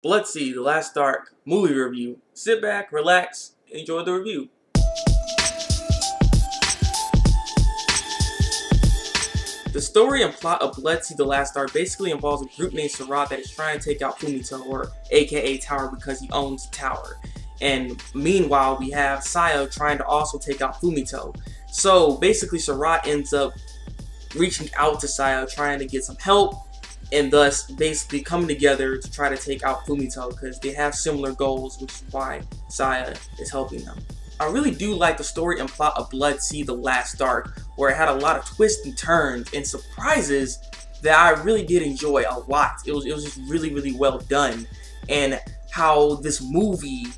Blood C, The Last Dark movie review. Sit back, relax, enjoy the review. The story and plot of Blood C, The Last Dark basically involves a group named Sarat that is trying to take out Fumito, or aka Tower, because he owns Tower. And meanwhile, we have Saya trying to also take out Fumito. So basically, Sarat ends up reaching out to Saya, trying to get some help, and thus basically coming together to try to take out Fumito because they have similar goals, which is why Saya is helping them. I really do like the story and plot of Blood C, The Last Dark, where it had a lot of twists and turns and surprises that I really did enjoy a lot. It was just really well done, and how this movie,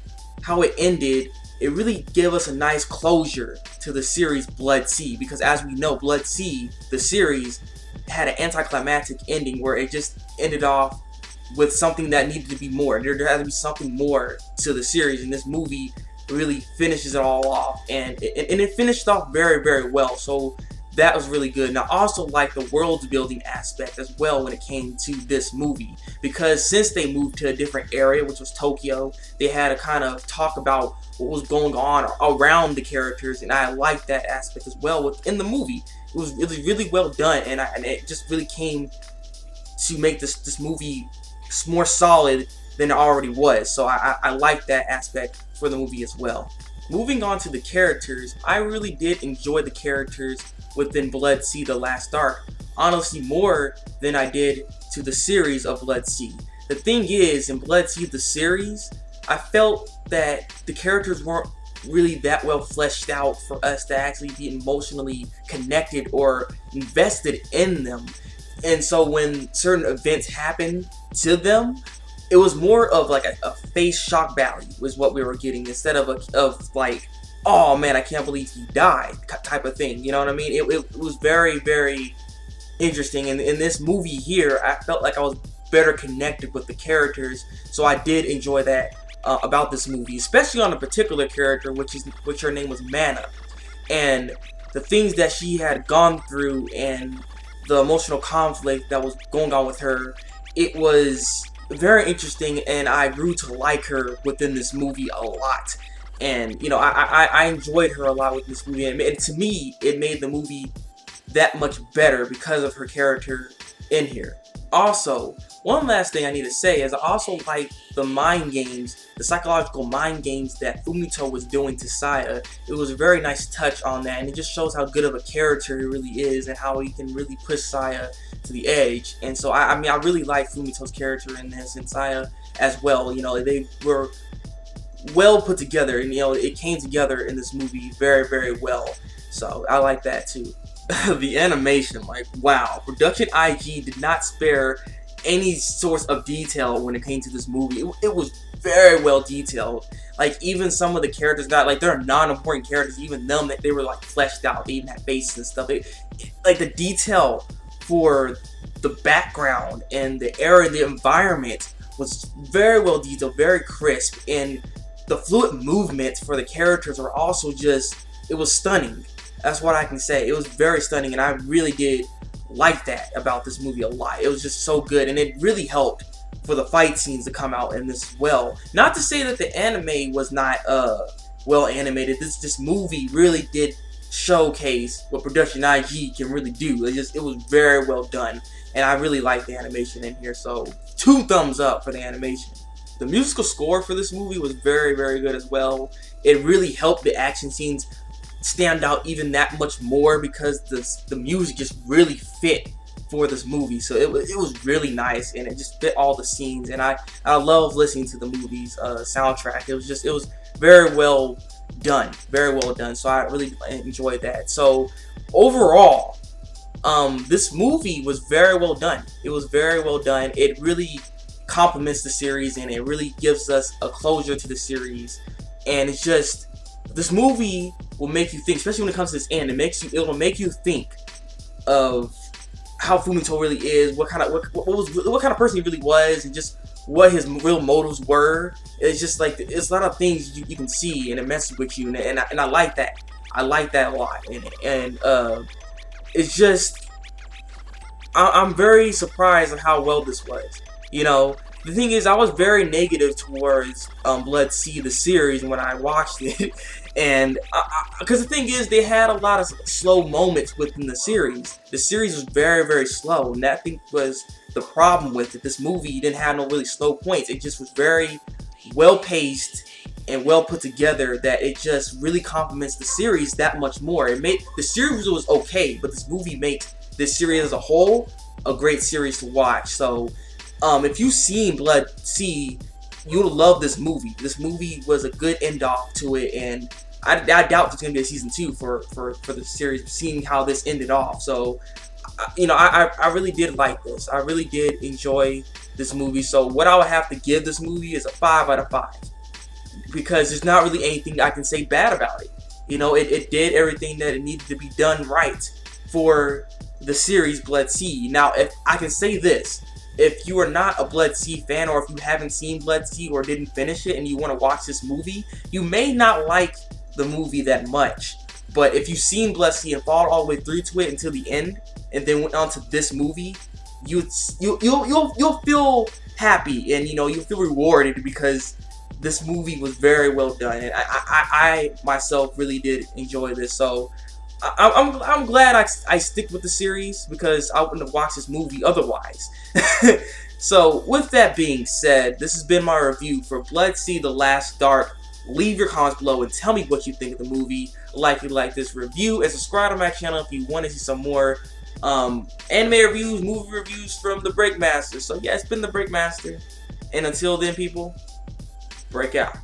how it ended, it really gave us a nice closure to the series Blood C, because as we know, Blood C, the series, had an anticlimactic ending where it just ended off with something that needed to be more. There had to be something more to the series, and this movie really finishes it all off, and it finished off very well, so that was really good. And I also like the world building aspect as well when it came to this movie, because since they moved to a different area, which was Tokyo, they had to kind of talk about what was going on around the characters, and I liked that aspect as well within the movie. It was really well done, and it just really came to make this movie more solid than it already was. So I like that aspect for the movie as well. Moving on to the characters, I really did enjoy the characters within Blood C, The Last Dark, honestly more than I did to the series of Blood C. The thing is, in Blood C, the series, I felt that the characters weren't really that well fleshed out for us to actually be emotionally connected or invested in them. And so when certain events happened to them, it was more of like a face shock value was what we were getting, instead of like, oh man, I can't believe he died type of thing. You know what I mean? It was very interesting. And in this movie here, I felt like I was better connected with the characters, so I did enjoy that about this movie, especially on a particular character, which her name was Mana, and the things that she had gone through and the emotional conflict that was going on with her. It was very interesting, and I grew to like her within this movie a lot. And you know, I enjoyed her a lot with this movie, and to me, it made the movie that much better because of her character in here. Also, one last thing I need to say is I also like the mind games, the psychological mind games that Fumito was doing to Saya. It was a very nice touch on that, and it just shows how good of a character he really is and how he can really push Saya to the edge. And so I mean, I really like Fumito's character in this, and Saya as well. You know, they were well put together, and you know, it came together in this movie very well. So I like that too. The animation, like, wow, Production IG did not spare any source of detail when it came to this movie. It was very well detailed. Like, even some of the characters got, like, they're non-important characters, even them, that they were like fleshed out. They even had faces and stuff. Like, the detail for the background and the area, the environment was very well detailed, very crisp, and the fluid movements for the characters were also just, it was stunning. That's what I can say. It was very stunning, and I really did like that about this movie a lot. It was just so good, and it really helped for the fight scenes to come out in this as well. Not to say that the anime was not well animated. This movie really did showcase what Production IG can really do. It was very well done, and I really like the animation in here. So 2 thumbs up for the animation. The musical score for this movie was very good as well. It really helped the action scenes stand out even that much more because the music just really fit for this movie. So it was really nice, and it just fit all the scenes, and I love listening to the movie's soundtrack. It was very well done, so I really enjoyed that. So overall, this movie was very well done. It was very well done. It really complements the series, and it really gives us a closure to the series. And it's just, this movie will make you think, especially when it comes to this end. It will make you think of how Fumito really is, what kind of person he really was, and just what his real motives were. It's just like, it's a lot of things you can see, and it messes with you, and I like that. I like that a lot, and it's just, I'm very surprised at how well this was. You know, the thing is, I was very negative towards Blood C, the series, when I watched it. And because the thing is, they had a lot of slow moments within the series. The series was very, very slow, and that I think was the problem with it. This movie didn't have no really slow points. It just was very well paced and well put together, that it just really complements the series that much more. It made the series was okay, but this movie makes this series as a whole a great series to watch. So if you've seen Blood C, you'll love this movie. This movie was a good end off to it, and I doubt there's gonna be a season 2 for the series, seeing how this ended off. So you know, I really did like this. I really did enjoy this movie. So what I would have to give this movie is a 5 out of 5, because there's not really anything I can say bad about it. You know, it did everything that it needed to be done right for the series Blood C. Now, if I can say this, if you are not a Blood C fan, or if you haven't seen Blood C or didn't finish it and you want to watch this movie, you may not like the movie that much. But if you've seen Blood C and followed all the way through to it until the end, and then went on to this movie, you'll feel happy, and you know, you'll feel rewarded, because this movie was very well done, and I myself really did enjoy this. So I'm glad I stick with the series, because I wouldn't have watched this movie otherwise. So with that being said, this has been my review for Blood C: The Last Dark. Leave your comments below and tell me what you think of the movie. Like if you like this review, and subscribe to my channel if you want to see some more anime reviews, movie reviews from Thabreakmaster. So yeah, it's been Thabreakmaster, and until then, people, break out.